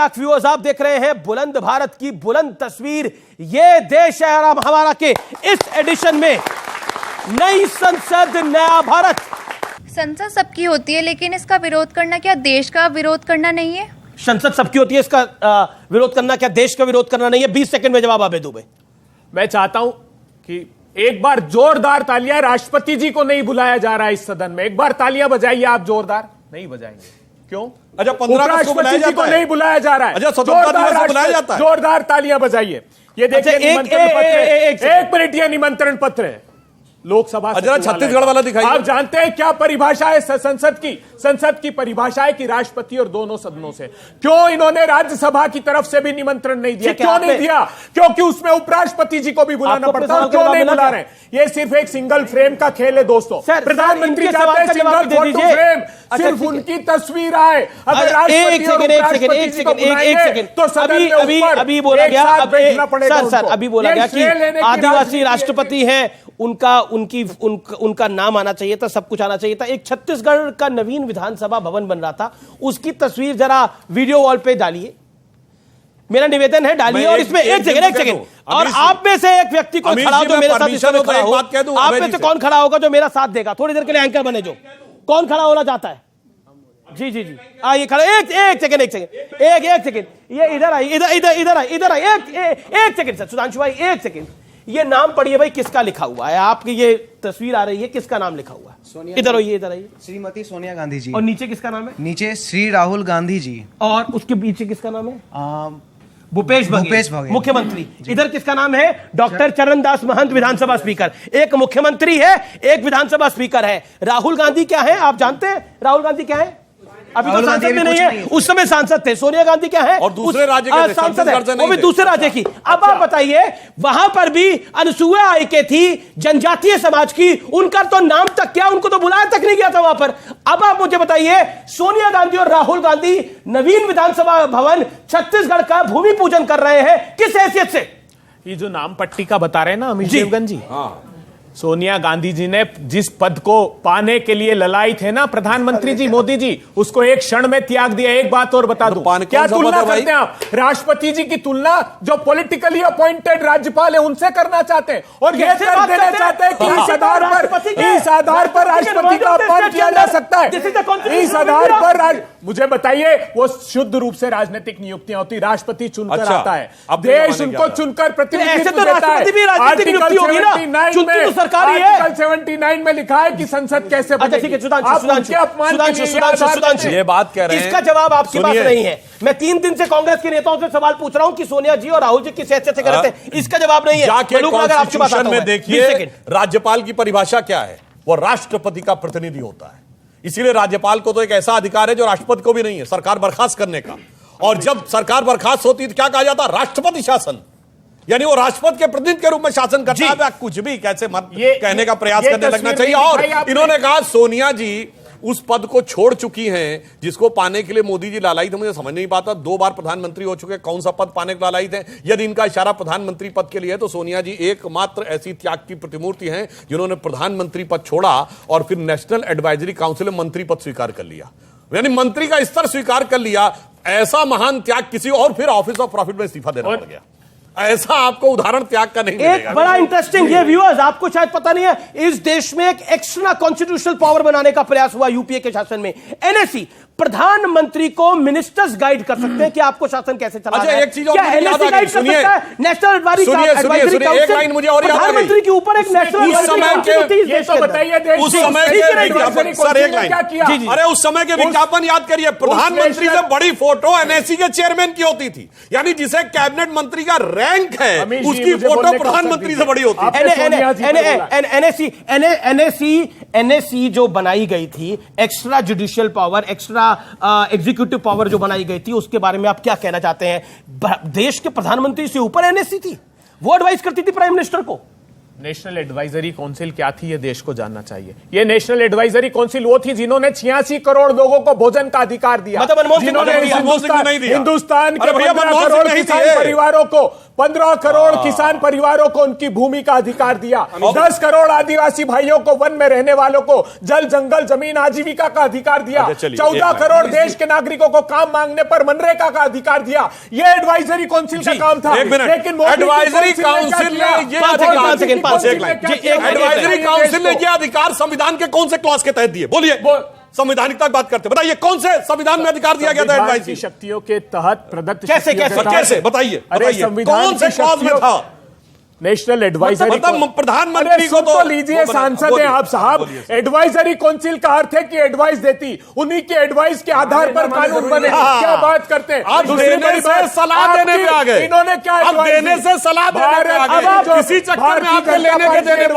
Back viewers, आप देख रहे हैं बुलंद भारत की बुलंद तस्वीर। ये देश है हमारा के इस एडिशन में नई संसद नया भारत। संसद सबकी होती है, लेकिन इसका विरोध करना क्या देश का विरोध करना नहीं है? संसद सबकी होती है, इसका विरोध करना क्या देश का विरोध करना नहीं है? 20 सेकंड में जवाब आबे दुबे। मैं चाहता हूं कि एक बार जोरदार तालियां, राष्ट्रपति जी को नहीं बुलाया जा रहा है इस सदन में, एक बार तालियां बजाइए आप। जोरदार नहीं बजाएंगे क्यों? अच्छा, 15 अगस्त को बुलाया जाता है, नहीं बुलाया जा रहा है। अच्छा, स्वतंत्रता दिवस को बुलाया जाता है। जोरदार तालियां बजाइए। ये देखिए निमंत्रण पत्र, एक मिनट, ये निमंत्रण पत्र है लोकसभा। छत्तीसगढ़ वाला दिखाइए। आप जानते हैं क्या परिभाषा है संसद की? संसद की परिभाषा है कि राष्ट्रपति और दोनों सदनों से। क्यों इन्होंने राज्यसभा की तरफ से भी निमंत्रण नहीं दिया? क्यों नहीं दिया? क्योंकि उसमें उपराष्ट्रपति जी को भी बुलाना पड़ता है। क्यों नहीं बुला रहे? ये सिर्फ एक सिंगल फ्रेम का खेल है दोस्तों। प्रधानमंत्री चाहते हैं सिंगल फोटो फ्रेम, सिर्फ उनकी तस्वीर आए। अगर राष्ट्रपति और उपराष्ट्रपति जी को बुलाएंगे तो सदन में ऊपर अभी बोला गया, सर अभी बोला गया कि आदिवासी राष्ट्रपति हैं, उनका नाम आना चाहिए था, सब कुछ आना चाहिए था। एक छत्तीसगढ़ का नवीन विधानसभा भवन बन रहा था, उसकी तस्वीर जरा वीडियो वॉल पे डालिए। मेरा निवेदन है डालिए। और इसमें एक सेकंड और आप में से एक व्यक्ति को खड़ा हो जो मेरे साथ इस समय खड़ा हो। आप में से कौन खड़ा होगा जो मेरा साथ देगा? थोड़ी देर के लिए एंकर बने जो कौन खड़ा होना चाहता है? जी आइए खड़ा। एक सेकंड ये इधर आई, इधर आई। एक सेकंड सर, सुधांशु भाई एक सेकंड। ये नाम पढ़िए भाई, किसका लिखा हुआ है? आपकी ये तस्वीर आ रही है, किसका नाम लिखा हुआ है? इधर आइए। श्रीमती सोनिया गांधी जी। और नीचे किसका नाम है? नीचे श्री राहुल गांधी जी। और उसके पीछे किसका नाम है? भूपेश बघेल मुख्यमंत्री। इधर किसका नाम है? डॉक्टर चरणदास महंत विधानसभा स्पीकर। एक मुख्यमंत्री है, एक विधानसभा स्पीकर है। राहुल गांधी क्या है आप जानते हैं? राहुल गांधी क्या है? अभी तो सांसद में नहीं है, उस समय सांसद थे। सोनिया गांधी क्या है? और दूसरे राज्य के सांसद है, वो भी दूसरे राज्य की। अब आप बताइए, वहां पर भी अनुसूया आयके थी, जनजातीय समाज की, उनका तो नाम तक क्या, उनको तो बुलाया तक नहीं गया था वहां पर। अब आप मुझे बताइए, सोनिया गांधी और राहुल गांधी नवीन विधानसभा भवन छत्तीसगढ़ का भूमि पूजन कर रहे हैं, किस हैसियत से? ये जो नाम पट्टी का बता रहे हैं ना अमित देवगन जी, सोनिया गांधी जी ने जिस पद को पाने के लिए ललाई थे ना प्रधानमंत्री जी मोदी जी, उसको एक क्षण में त्याग दिया। एक बात और बता दूं, क्या तुलना करते हैं आप? राष्ट्रपति जी की तुलना जो पॉलिटिकली अपॉइंटेड राज्यपाल है उनसे करना चाहते हैं, और ये कर देना चाहते हैं कि इस आधार पर राष्ट्रपति का अपमान किया जा सकता है। इस आधार पर मुझे बताइए, वो शुद्ध रूप से राजनीतिक नियुक्तियां होती, राष्ट्रपति चुनकर आता है, देश उनको चुनकर प्रतिनिधित्व देता है। सरकारी है। आर्टिकल 79 में लिखा है कि संसद कैसे बनेगी। ठीक है सुधांशु, ये बात कह रहे हैं, इसका जवाब आपके पास नहीं है। मैं 3 दिन से कांग्रेस के नेताओं से सवाल पूछ रहा हूं कि सोनिया जी और राहुल जी किस हैसियत से करते हैं, इसका जवाब नहीं है। जाके कॉन्स्टिट्यूशन में देखिए, राज्यपाल की परिभाषा क्या है? वो राष्ट्रपति का प्रतिनिधि होता है। इसीलिए राज्यपाल को तो एक ऐसा अधिकार है जो राष्ट्रपति को भी नहीं है, सरकार बर्खास्त करने का। और जब सरकार बर्खास्त होती है तो क्या कहा जाता है? राष्ट्रपति शासन। यानी वो राष्ट्रपति के प्रतिनिधि के रूप में शासन करता है। कुछ भी कैसे मत कहने का प्रयास करने लगना चाहिए। और इन्होंने कहा सोनिया जी उस पद को छोड़ चुकी हैं जिसको पाने के लिए मोदी जी लालाई थे। मुझे समझ नहीं पाता, 2 बार प्रधानमंत्री हो चुके, कौन सा पद पाने को लालाई थे? यदि इनका इशारा प्रधानमंत्री पद के लिए है तो सोनिया जी एकमात्र ऐसी त्याग की प्रतिमूर्ति हैं जिन्होंने प्रधानमंत्री पद छोड़ा और फिर नेशनल एडवाइजरी काउंसिल में मंत्री पद स्वीकार कर लिया, यानी मंत्री का स्तर स्वीकार कर लिया। ऐसा महान त्याग किसी और फिर ऑफिस ऑफ प्रॉफिट में इस्तीफा देना पड़ गया। ऐसा आपको उदाहरण त्याग का नहीं मिलेगा। एक बड़ा इंटरेस्टिंग, ये व्यूअर्स आपको शायद पता नहीं है, इस देश में एक एक्स्ट्रा कॉन्स्टिट्यूशनल पावर बनाने का प्रयास हुआ यूपीए के शासन में। एनएसी, प्रधानमंत्री को मिनिस्टर्स गाइड कर सकते हैं कि आपको शासन कैसे चलाना है। एक चीज क्या एनएसी गाइड कर सकता है? नेशनल एडवाइजरी काउंसिल, एक लाइन मुझे और याद आ गई, प्रधानमंत्री के ऊपर एक नेशनल एडवाइजरी काउंसिल। ये तो बताइए उस समय के विज्ञापन, सर एक लाइन, अरे उस समय के विज्ञापन याद करिए, प्रधानमंत्री से बड़ी फोटो एनएसी के चेयरमैन की होती थी, यानी जिसे कैबिनेट मंत्री का रैंक है उसकी फोटो प्रधानमंत्री से बड़ी होती है। एनएसी जो बनाई गई थी, extra judicial power, extra executive power जो बनाई गई थी, उसके बारे में आप क्या कहना चाहते हैं? देश के प्रधानमंत्री से ऊपर एनएसी थी, वो एडवाइस करती थी प्राइम मिनिस्टर को। नेशनल एडवाइजरी काउंसिल क्या थी, ये देश को जानना चाहिए। ये नेशनल एडवाइजरी काउंसिल वो थी जिन्होंने 86 करोड़ लोगों को भोजन का अधिकार दिया, जिन्होंने हिंदुस्तान के 15 करोड़ किसान परिवारों को 15 करोड़ किसान परिवारों को उनकी भूमि का अधिकार दिया, 10 करोड़ आदिवासी भाइयों को, वन में रहने वालों को जल जंगल जमीन आजीविका का अधिकार दिया, 14 करोड़ देश के नागरिकों को काम मांगने पर मनरेगा का अधिकार दिया। ये एडवाइजरी काउंसिल का काम था। लेकिन एडवाइजरी काउंसिल एडवाइजरी काउंसिल ने यह अधिकार संविधान के कौन से क्लॉज के तहत दिए? बोलिए, संवैधानिकता की बात करते हैं, बताइए कौन से संविधान में अधिकार दिया गया था एडवाइजरी शक्तियों के तहत प्रदत्त? कैसे बताइए, कौन से क्लॉज में था? नेशनल एडवाइजरी, मतलब प्रधानमंत्री को तो लीजिए, सांसद हैं आप साहब। एडवाइजरी काउंसिल का अर्थ है कि एडवाइस देती, उन्हीं के एडवाइस के आधार पर कानून बने। क्या बात करते हैं आप? देने से सलाह देने में आ गए। इन्होंने क्या देने से सलाह देने में आ गए, किसी चक्कर में आपके लेने के देने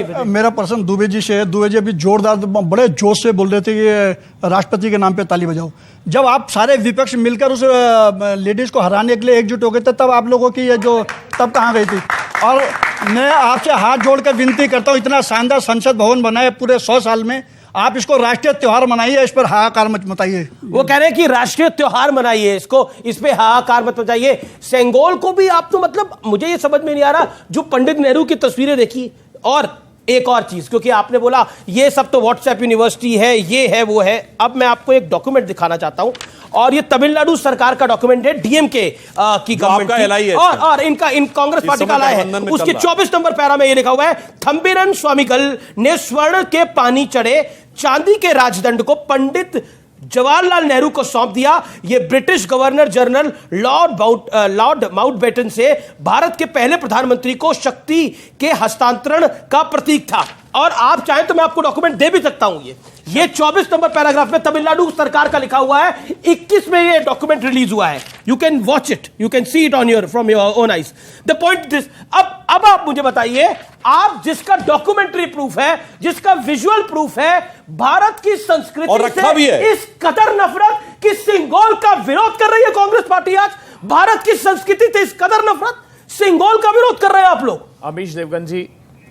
में। मेरा प्रश्न दुबे जी से है। दुबे जी अभी जोरदार बड़े जोश से बोल रहे थे कि राष्ट्रपति के नाम पे ताली बजाओ। जब आप सारे विपक्ष मिलकर उस लेडीज को हराने के लिए एकजुट हो गए थे, तब आप लोगों की ये जो तब कहाँ गई थी? और मैं आपसे हाथ जोड़कर विनती करता हूँ, इतना शानदार संसद भवन बना है पूरे 100 साल में, आप इसको राष्ट्रीय त्योहार मनाइए, इस पर हाहाकार मत मचाइए। वो कह रहे हैं कि राष्ट्रीय त्योहार मनाइए, इसको, इस पे हाहाकार मत मचाइए। सेंगोल को भी आप तो, मतलब मुझे ये समझ में नहीं आ रहा, जो पंडित नेहरू की तस्वीरें देखी, और एक और चीज, क्योंकि आपने बोला ये सब तो व्हाट्सएप यूनिवर्सिटी है, ये है वो है। अब मैं आपको एक डॉक्यूमेंट दिखाना चाहता हूं, और ये तमिलनाडु सरकार का डॉक्यूमेंट है, डीएमके की गवर्नमेंट, और इनका कांग्रेस पार्टी का लाया है। उसके 24 नंबर पैरा में ये लिखा हुआ है, थंबिरन स्वामीगल ने स्वर्ण के पानी चढ़े चांदी के राजदंड को पंडित जवाहरलाल नेहरू को सौंप दिया। यह British governor general Lord Mountbatten से भारत के पहले प्रधानमंत्री को शक्ति के हस्तांतरण का प्रतीक था। और आप चाहें तो मैं आपको डॉक्यूमेंट दे भी सकता हूं। ये 24 नंबर पैराग्राफ में तमिलनाडु सरकार का लिखा हुआ है, 21 में ये डॉक्यूमेंट रिलीज हुआ है। You can watch it, you can see it on your from your own eyes. The point this, अब आप मुझे बताइए, आप जिसका डॉक्यूमेंट्री प्रूफ है, जिसका विजुअल प्रूफ है, भारत की संस्कृति से इस कदर नफरत कि सिंगोल का विरोध कर रही है कांग्रेस पार्टी आज। भारत की संस्कृति से इस कदर नफरत, सिंगोल का विरोध कर रहे हैं आप लोग। अमीश देवगन जी,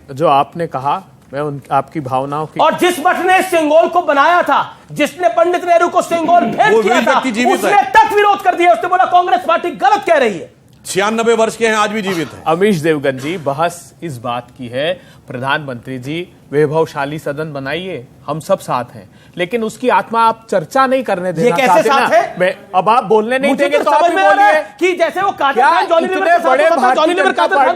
जो आपने कहा, मैं आपकी भावनाओं की, और जिस मठ ने सिंगोल को बनाया था, जिसने पंडित नेहरू को सिंगोल भेंट किया था, उसने तक विरोध कर दिया। उसने बोला कांग्रेस पार्टी गलत कह रही है। 96 वर्ष के हैं, आज भी जीवित हैं। अमीश देवगन जी, बहस इस बात की है, प्रधानमंत्री जी वैभवशाली सदन बनाइए, हम सब साथ हैं, लेकिन उसकी आत्मा आप चर्चा नहीं करने देना चाहते ना। मैं अब आप बोलने नहीं देंगे तो आप बोलिए कि जैसे वो पार्टी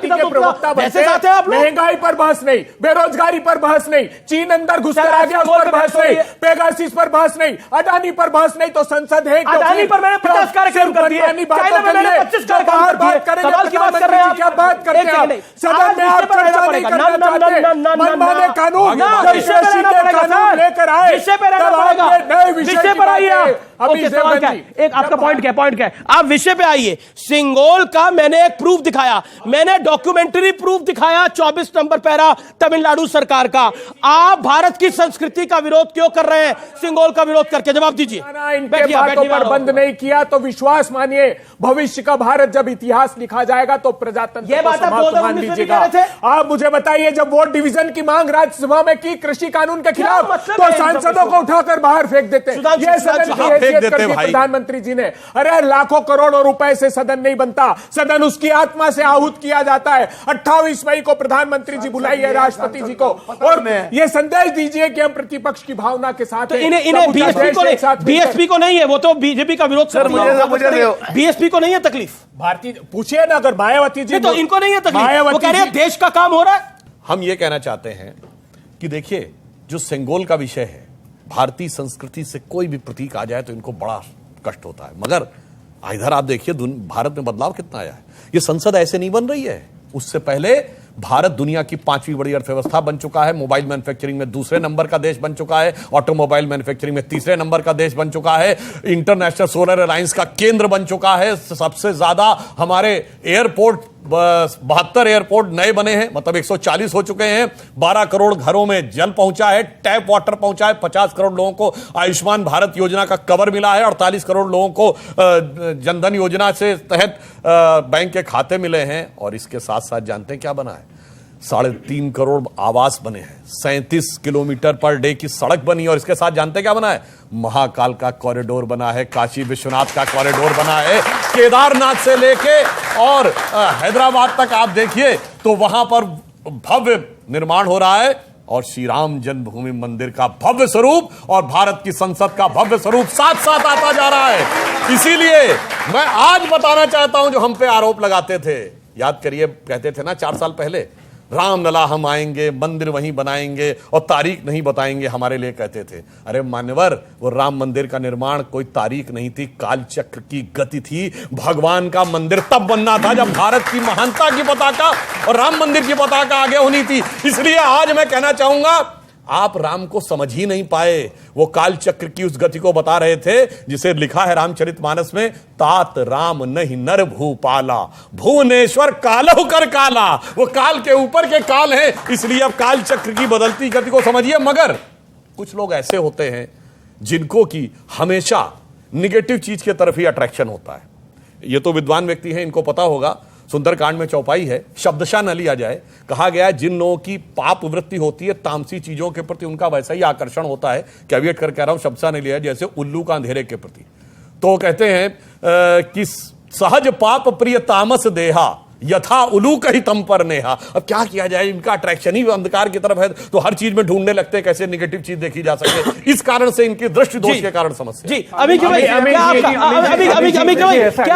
के प्रवक्ता बनते, महंगाई पर बहस नहीं, बेरोजगारी पर बहस नहीं, चीन अंदर घुसकर आ गया उस पर बहस नहीं, पेगासिस पर बहस नहीं, अडानी पर बहस नहीं, तो संसद है। अडानी पर मैंने 50 कार्यक्रम कर दिए, चाइना में मैंने 25 कार्यक्रम बात करेंगे, सवाल की बात कर रहे हैं आप, क्या बात करते हैं? सदन में आप चर्चा नहीं करना चाहते, मनमाने कानून लेकर आए, विषय पे रहना पड़ेगा, विषय पर आइए। ओके, सवाल क्या है? एक आपका पॉइंट क्या है? आप विषय पे आइए। सिंगोल का मैंने एक प्रूफ दिखाया, मैंने डॉक्यूमेंट्री प्रूफ दिखाया, 24 नंबर पैरा तमिलनाडु सरकार का। आप भारत की संस्कृति का विरोध क्यों कर रहे हैं? सिंगोल का विरोध करके जवाब दीजिए। इनके बातों पर बंद नहीं किया तो विश्वास मानिए, भविष्य का भारत जब इतिहास लिखा जाएगा तो प्रजातंत्र को मान लीजिएगा। आप मुझे बताइए, जब वोट डिवीजन की मांग राज्यसभा में की कृषि कानून के खिलाफ, तो सांसदों को उठाकर बाहर फेंक देते। ये सदन की हैसियत कर दी प्रधानमंत्री जी ने। अरे लाखों करोड़ों रुपए से सदन नहीं बनता, सदन उसकी आत्मा से आहूत किया जाता है। 28 मई को प्रधानमंत्री जी बुलाइए राष्ट्रपति जी को, और ये संदेश दीजिए कि हम प्रतिपक्ष की भावना के साथ हैं। इन्हें बीएसपी को नहीं है, वो तो बीजेपी का विरोध कर रही है। बीएसपी को नहीं है तकलीफ, भारतीय पूछिए ना, अगर मायावती जी तो इनको नहीं है तकलीफ, वो कह रहे हैं देश का काम हो रहा है। हम ये कहना चाहते हैं कि देखिए, जो सेंगोल का विषय है, भारतीय संस्कृति से कोई भी प्रतीक आ जाए तो इनको बड़ा कष्ट होता है, मगर इधर आप देखिए भारत में बदलाव कितना आया है। ये संसद ऐसे नहीं बन रही है, उससे पहले भारत दुनिया की 5वीं बड़ी अर्थव्यवस्था बन चुका है, मोबाइल मैन्युफैक्चरिंग में दूसरे नंबर का देश बन चुका है, ऑटोमोबाइल मैन्युफैक्चरिंग में तीसरे नंबर का देश बन चुका है, इंटरनेशनल सोलर अलायंस का केंद्र बन चुका है। सबसे ज्यादा हमारे एयरपोर्ट 72 एयरपोर्ट नए बने हैं, मतलब 140 हो चुके हैं। 12 करोड़ घरों में जल पहुंचा है, टैप वाटर पहुंचा है, 50 करोड़ लोगों को आयुष्मान भारत योजना का कवर मिला है, 48 करोड़ लोगों को जनधन योजना से तहत बैंक के खाते मिले हैं। और इसके साथ साथ जानते हैं क्या बना है? 3.5 करोड़ आवास बने हैं, 37 किलोमीटर पर डे की सड़क बनी, और इसके साथ जानते क्या बना है? महाकाल का कॉरिडोर बना है, काशी विश्वनाथ का कॉरिडोर बना है, केदारनाथ से लेके और हैदराबाद तक आप देखिए तो वहां पर भव्य निर्माण हो रहा है, और श्री राम जन्मभूमि मंदिर का भव्य स्वरूप और भारत की संसद का भव्य स्वरूप साथ साथ आता जा रहा है। इसीलिए मैं आज बताना चाहता हूं, जो हम पे आरोप लगाते थे, याद करिए, कहते थे ना 4 साल पहले, रामलला हम आएंगे, मंदिर वहीं बनाएंगे और तारीख नहीं बताएंगे, हमारे लिए कहते थे। अरे मान्यवर, वो राम मंदिर का निर्माण कोई तारीख नहीं थी, कालचक्र की गति थी। भगवान का मंदिर तब बनना था जब भारत की महानता की पताका और राम मंदिर की पताका आगे होनी थी। इसलिए आज मैं कहना चाहूंगा, आप राम को समझ ही नहीं पाए। वो कालचक्र की उस गति को बता रहे थे जिसे लिखा है रामचरितमानस में, तात राम नहीं नर भूपाला, भुवनेश्वर कालहु कर काला। वो काल के ऊपर के काल है, इसलिए अब कालचक्र की बदलती गति को समझिए। मगर कुछ लोग ऐसे होते हैं जिनको की हमेशा निगेटिव चीज की तरफ ही अट्रैक्शन होता है। ये तो विद्वान व्यक्ति हैं, इनको पता होगा। सुंदरकांड में चौपाई है, शब्दशः न लिया जाए। कहा गया है जिन लोगों की पाप वृत्ति होती है, तामसी चीजों के प्रति उनका वैसा ही आकर्षण होता है, कैविएट कर कह रहा हूं, शब्दशः नहीं लिया, जैसे उल्लू का अंधेरे के प्रति। तो कहते हैं कि सहज पाप प्रिय तामस देहा, यथा उलू कही तम पर नेहा। अब क्या किया जाए, इनका अट्रैक्शन ही अंधकार की तरफ है, तो हर चीज में ढूंढने लगते हैं कैसे नेगेटिव चीज देखी जा सके। इस कारण से इनकी दृष्टि दोष के कारण समस्या। जी अमित जी, क्या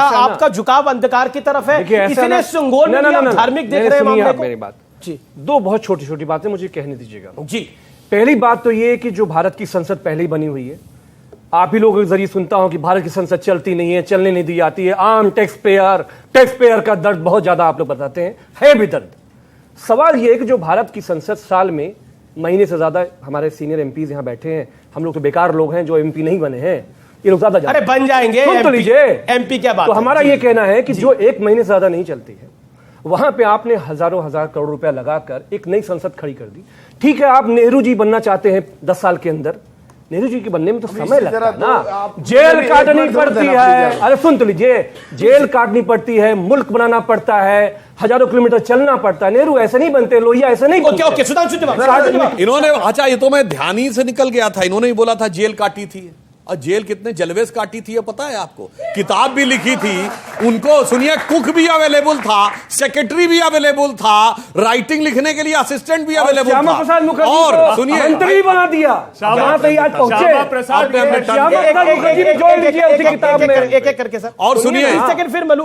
आपका झुकाव अंधकार की तरफ है, इसलिए सिंगोल में आप धार्मिक देख रहे हैं मामले को? मेरी बात जी, 2 बहुत छोटी छोटी बातें मुझे कहने दीजिएगा जी। पहली बात तो ये कि जो भारत की संसद पहले ही बनी हुई है, आप ही लोगों के जरिए सुनता हूं कि भारत की संसद चलती नहीं है, चलने नहीं दी जाती है। आम टैक्स पेयर का दर्द बहुत ज्यादा आप लोग बताते हैं, है भी दर्द। सवाल यह है कि जो भारत की संसद साल में महीने से ज्यादा, हमारे सीनियर एमपीज यहां बैठे हैं, हम लोग तो बेकार लोग हैं जो एमपी नहीं बने हैं, ये लोग ज्यादा अरे बन जाएंगे, सुन तो लीजिए एमपी क्या बात। तो हमारा ये कहना है कि जो 1 महीने से ज्यादा नहीं चलती है, वहां पे आपने हजारों हजार करोड़ रुपया लगाकर एक नई संसद खड़ी कर दी। ठीक है, आप नेहरू जी बनना चाहते हैं 10 साल के अंदर, नेहरू जी के बनने में तो समय लगता है ना, जेल काटनी पड़ती है। अरे सुन तो लीजिए, जेल काटनी पड़ती है, मुल्क बनाना पड़ता है, हजारों किलोमीटर चलना पड़ता है। नेहरू ऐसे नहीं बनते, लोहिया ऐसे नहीं बनते। ओके, सुधांशु जवाब। इन्होंने, अच्छा ये तो मैं ध्यान ही से निकल गया था, इन्होंने ही बोला था जेल काटी थी, और जेल कितने जलवेज काटी थी ये पता है आपको? किताब भी लिखी थी उनको, सुनिए, कुक भी अवेलेबल था, सेक्रेटरी भी अवेलेबल था, राइटिंग लिखने के लिए असिस्टेंट भी अवेलेबल था, और सुनिए मंत्री बना दिया। जहां से आज पहुंचे एक एक करके सर, और सुनिए, सेकंड फिर मलू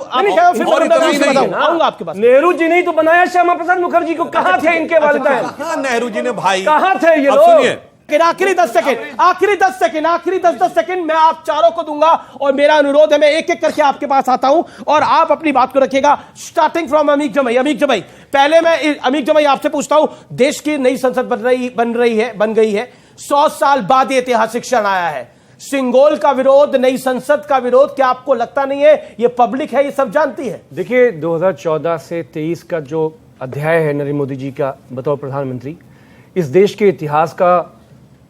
आपके पास। नेहरू जी नहीं तो बनाया श्यामा प्रसाद मुखर्जी को। कहां थे इनके वालिदैन? नेहरू जी ने भाई कहां थे ये लोग? सुनिए, आखिरी 10 सेकंड मैं आप चारों को दूंगा, और मेरा अनुरोध है, मैं एक एक करके आपके पास आता हूं और आप अपनी बात को रखिएगा, स्टार्टिंग फ्रॉम अमीक जमाई। अमीक जमाई, पहले मैं अमीक जमाई आपसे पूछता हूं, देश की नई संसद बन गई है, 100 साल बाद ये ऐतिहासिक क्षण आया है। सिंगोल का विरोध, नई संसद का विरोध, क्या आपको लगता नहीं है ये पब्लिक है, ये सब जानती है? देखिए, 2014 से 23 का जो अध्याय है नरेंद्र मोदी जी का बतौर प्रधानमंत्री, इस देश के इतिहास का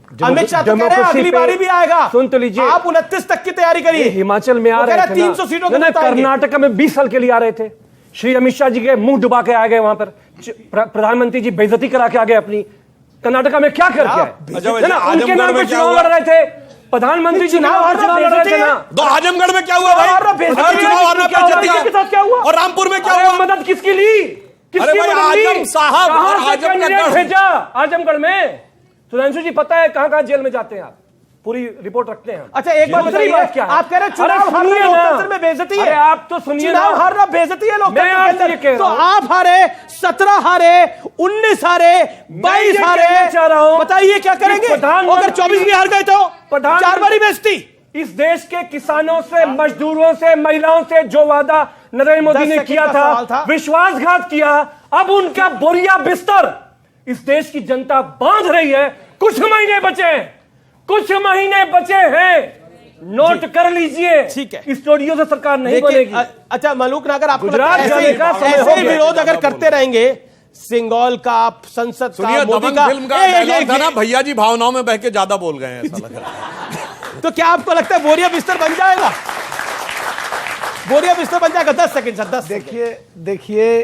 अमित शाह तो कह रहे हैं अगली बारी भी आएगा। सुन तो लीजिए, आप 29 तक की तैयारी करिए। हिमाचल में आ रहे थे 300 सीटों को कर्नाटक में 20 साल के लिए आ रहे थे। श्री अमित शाह जी के मुंह डुबा के आ गए वहां पर, प्रधानमंत्री जी बेइज्जती करा के आ गए अपनी। कर्नाटक में क्या करके आए? उनके नाम पर चुनाव लड़ रहे थे, प्रधानमंत्री जी चुनाव लड़ रहे थे ना। तो आजमगढ़ में क्या हुआ भाई? चुनाव हारना क्या हुआ? और रामपुर में क्या हुआ? मदद किसकी ली? आजम साहब, आजमगढ़ में सुधांशु जी पता है कहां जेल में जाते हैं आप? पूरी रिपोर्ट रखते हैं। अच्छा एक बात बताइए, आप कह रहे हैं चुनाव हारना लोकतंत्र में बेइज्जती है। आप तो सुनिए, चुनाव हारना बेइज्जती है लोकतंत्र के अंदर। तो आप हारे, 17 हारे, 19 हारे, 22 हारे, बताइए क्या करेंगे? अगर 24 भी हार गए तो 4 बारी बेइज्जती। इस देश के किसानों से, मजदूरों से, महिलाओं से जो वादा नरेंद्र मोदी ने किया था, विश्वासघात किया, अब उनका बोरिया बिस्तर इस देश की जनता बांध रही है। कुछ महीने बचे हैं, नोट कर लीजिए। ठीक है, इस स्टूडियो से सरकार नहीं बनेगी। अच्छा मलूक नगर, आपको गुजरात ऐसे विरोध अगर करते रहेंगे, सिंगोल का, संसद का, मोदी का, फिल्म का डायलॉग था ना, भैया जी भावनाओं में बह के ज्यादा बोल गए हैं, ऐसा लग रहा है। तो क्या आपको लगता है बोरिया बिस्तर बन जाएगा? बोरिया बिस्तर बन जाएगा? 10 सेकंड सर, 10। देखिए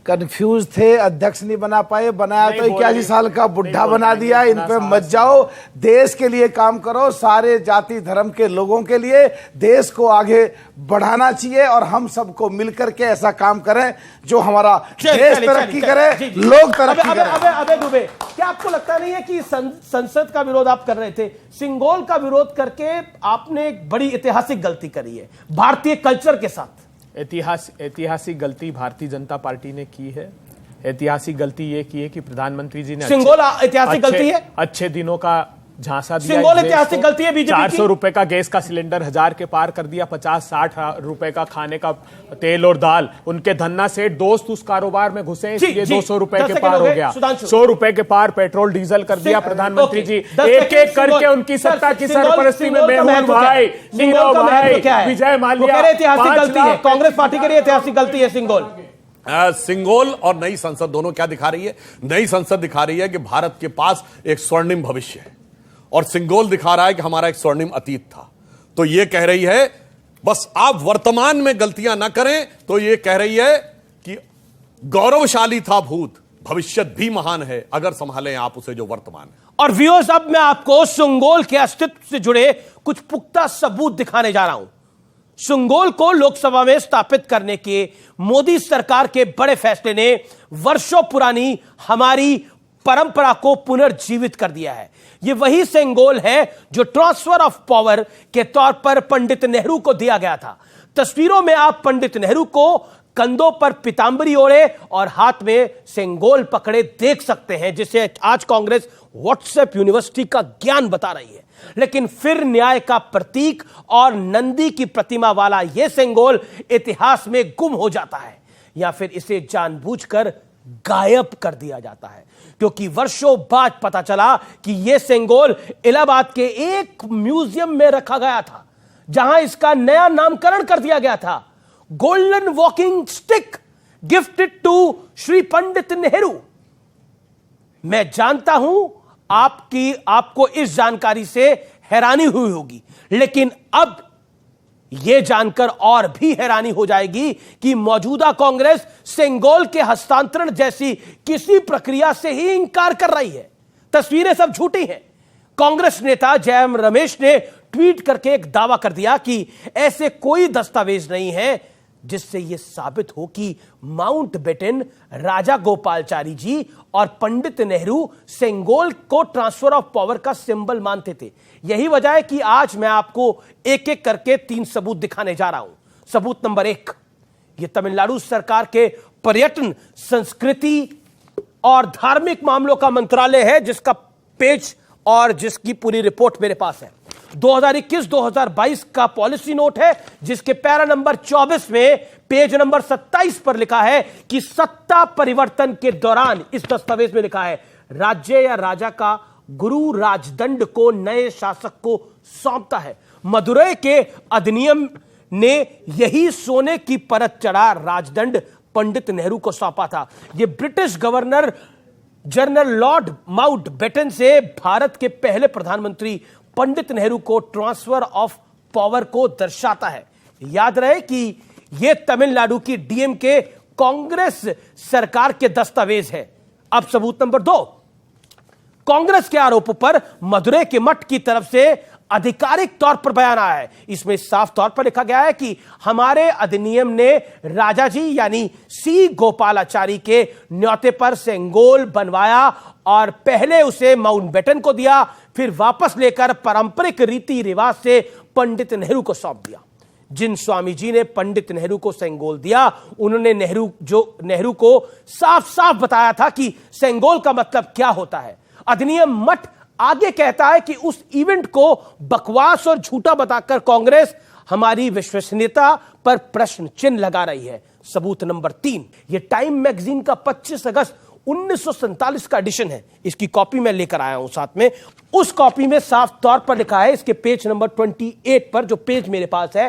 कंफ्यूज थे, अध्यक्ष नहीं बना पाए, बनाया तो 81 साल का बुढ़ा बना दिया। इन पे मत जाओ, देश के लिए काम करो, सारे जाति धर्म के लोगों के लिए देश को आगे बढ़ाना चाहिए और हम सबको मिलकर के ऐसा काम करें जो हमारा देश तरक्की करे, लोग तरक्की करें। अबे दुबे, क्या आपको लगता नहीं है कि संसद का विरोध आप कर रहे थे, सिंगोल का विरोध करके आपने एक बड़ी ऐतिहासिक गलती करी है भारतीय कल्चर के साथ? ऐतिहासिक गलती भारतीय जनता पार्टी ने की है। ऐतिहासिक गलती ये की है कि प्रधानमंत्री जी ने सिंगोल ऐतिहासिक गलती है, अच्छे दिनों का झांसा दिया। सिंगोल ऐतिहासिक गलती है बीजेपी की। 400 रुपए का गैस का सिलेंडर 1000 के पार कर दिया, 50-60 रुपए का खाने का तेल और दाल। उनके धन्ना सेठ दोस्त उस कारोबार में घुसे, इसलिए 200 रुपए के पार हो गया। 100 रुपए के पार पेट्रोल डीजल कर दिया प्रधानमंत्री जी। एक एक करके उनकी सत्ता की सरपरस्ती में मेहुल भाई, नीरव भाई, विजय माल्या, ऐतिहासिक गलती है, कांग्रेस पार्टी के लिए ऐतिहासिक गलती है सिंगोल। सिंगोल और नई संसद दोनों क्या दिखा रही है? नई संसद दिखा रही है कि भारत के पास एक स्वर्णिम भविष्य है, और सिंगोल दिखा रहा है कि हमारा एक स्वर्णिम अतीत था। तो यह कह रही है बस आप वर्तमान में गलतियां ना करें, तो यह कह रही है कि गौरवशाली था भूत, भविष्य भी महान है अगर संभालें आप उसे जो वर्तमान है। और व्यूअर्स, अब मैं आपको सिंगोल के अस्तित्व से जुड़े कुछ पुख्ता सबूत दिखाने जा रहा हूं। सिंगोल को लोकसभा में स्थापित करने के मोदी सरकार के बड़े फैसले ने वर्षों पुरानी हमारी परंपरा को पुनर्जीवित कर दिया है। यह वही सिंगोल है जो ट्रांसफर ऑफ पावर के तौर पर पंडित नेहरू को दिया गया था। तस्वीरों में आप पंडित नेहरू को कंधों पर पीतांबरी ओढ़े और हाथ में सिंगोल पकड़े देख सकते हैं, जिसे आज कांग्रेस व्हाट्सएप यूनिवर्सिटी का ज्ञान बता रही है। लेकिन फिर न्याय का प्रतीक और नंदी की प्रतिमा वाला यह सिंगोल इतिहास में गुम हो जाता है, या फिर इसे जानबूझकर गायब कर दिया जाता है, क्योंकि वर्षों बाद पता चला कि यह सिंगोल इलाहाबाद के एक म्यूजियम में रखा गया था, जहां इसका नया नामकरण कर दिया गया था, golden walking stick gifted to Shri Pandit Nehru. मैं जानता हूं आपको इस जानकारी से हैरानी हुई होगी, लेकिन अब यह जानकर और भी हैरानी हो जाएगी कि मौजूदा कांग्रेस सिंगोल के हस्तांतरण जैसी किसी प्रक्रिया से ही इंकार कर रही है। तस्वीरें सब झूठी हैं। कांग्रेस नेता जयराम रमेश ने ट्वीट करके एक दावा कर दिया कि ऐसे कोई दस्तावेज नहीं है जिससे यह साबित हो कि माउंटबेटन, राजा गोपालचारी जी और पंडित नेहरू सिंगोल को ट्रांसफर ऑफ पावर का सिंबल मानते थे। यही वजह है कि आज मैं आपको एक एक करके 3 सबूत दिखाने जा रहा हूं। सबूत नंबर 1, यह तमिलनाडु सरकार के पर्यटन, संस्कृति और धार्मिक मामलों का मंत्रालय है, जिसका पेज और जिसकी पूरी रिपोर्ट मेरे पास है। 2021-2022 का पॉलिसी नोट है, जिसके पैरा नंबर 24 में पेज नंबर 27 पर लिखा है कि सत्ता परिवर्तन के दौरान, इस दस्तावेज में लिखा है, राज्य या राजा का गुरु राजदंड को नए शासक को सौंपता है। मदुरै के अधिनियम ने यही सोने की परत चढ़ा राजदंड पंडित नेहरू को सौंपा था। यह British governor general Lord Mountbatten से भारत के पहले प्रधानमंत्री पंडित नेहरू को ट्रांसफर ऑफ पावर को दर्शाता है। याद रहे कि यह तमिलनाडु की डीएमके कांग्रेस सरकार के दस्तावेज है। अब सबूत नंबर 2, कांग्रेस के आरोपों पर मदुरै के मठ की तरफ से आधिकारिक तौर पर बयान आया है। इसमें साफ तौर पर लिखा गया है कि हमारे अधिनियम ने राजा जी यानी सी गोपालाचारी के न्योते पर सिंगोल बनवाया और पहले उसे माउंटबेटन को दिया, फिर वापस लेकर पारंपरिक रीति रिवाज से पंडित नेहरू को सौंप दिया। जिन स्वामी जी ने पंडित नेहरू को सिंगोल दिया, उन्होंने नेहरू को साफ साफ बताया था कि सिंगोल का मतलब क्या होता है। अधिनियम मठ आगे कहता है कि उस इवेंट को बकवास और झूठा बताकर कांग्रेस हमारी विश्वसनीयता पर प्रश्न चिन्ह लगा रही है। सबूत नंबर 3, यह टाइम मैगजीन का 25 अगस्त 1947 का एडिशन है। इसकी कॉपी मैं लेकर आया हूं साथ में। उस कॉपी में साफ तौर पर लिखा है, इसके पेज नंबर 28 पर, जो पेज मेरे पास है,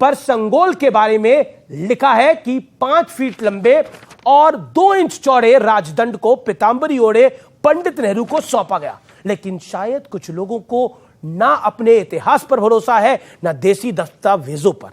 पर सिंगोल के बारे में लिखा है कि 5 फीट लंबे और 2 इंच चौड़े राजदंड को पीतांबरी ओढ़े पंडित नेहरू को सौंपा गया। लेकिन शायद कुछ लोगों को ना अपने इतिहास पर भरोसा है, ना देसी दस्तावेजों पर।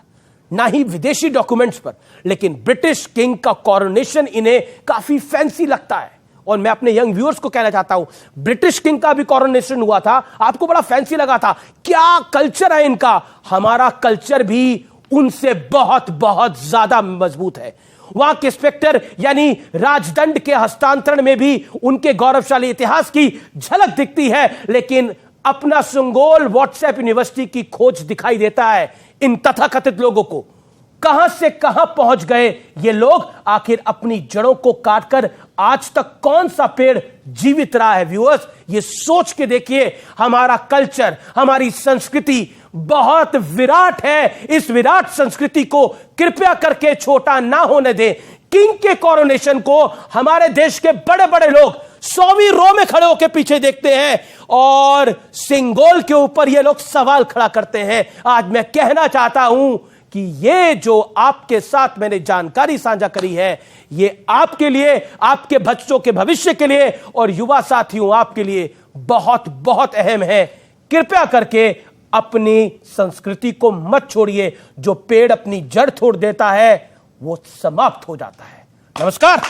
ना ही विदेशी डॉक्यूमेंट्स पर, लेकिन ब्रिटिश किंग का कॉरोनेशन इन्हें काफी फैंसी लगता है। और मैं अपने यंग व्यूअर्स को कहना चाहता हूं, ब्रिटिश किंग का भी कॉरोनेशन हुआ था, आपको बड़ा फैंसी लगा था। क्या कल्चर है इनका? हमारा कल्चर भी उनसे बहुत बहुत ज्यादा मजबूत है। वहां के स्पेक्टर यानी राजदंड के हस्तांतरण में भी उनके गौरवशाली इतिहास की झलक दिखती है, लेकिन अपना सुंगोल व्हाट्सएप यूनिवर्सिटी की खोज दिखाई देता है इन तथाकथित लोगों को। कहां से कहां पहुंच गए ये लोग? आखिर अपनी जड़ों को काटकर आज तक कौन सा पेड़ जीवित रहा है? व्यूअर्स, ये सोच के देखिए, हमारा कल्चर, हमारी संस्कृति बहुत विराट है। इस विराट संस्कृति को कृपया करके छोटा ना होने दें। किंग के कोरोनेशन को हमारे देश के बड़े बड़े लोग 100वीं रो में खड़े होकर पीछे देखते हैं और सिंगोल के ऊपर ये लोग सवाल खड़ा करते हैं। आज मैं कहना चाहता हूं कि ये जो आपके साथ मैंने जानकारी साझा करी है, ये आपके लिए, आपके बच्चों के भविष्य के लिए और युवा साथियों आपके लिए बहुत बहुत अहम है। कृपया करके अपनी संस्कृति को मत छोड़िए। जो पेड़ अपनी जड़ छोड़ देता है वो समाप्त हो जाता है। नमस्कार।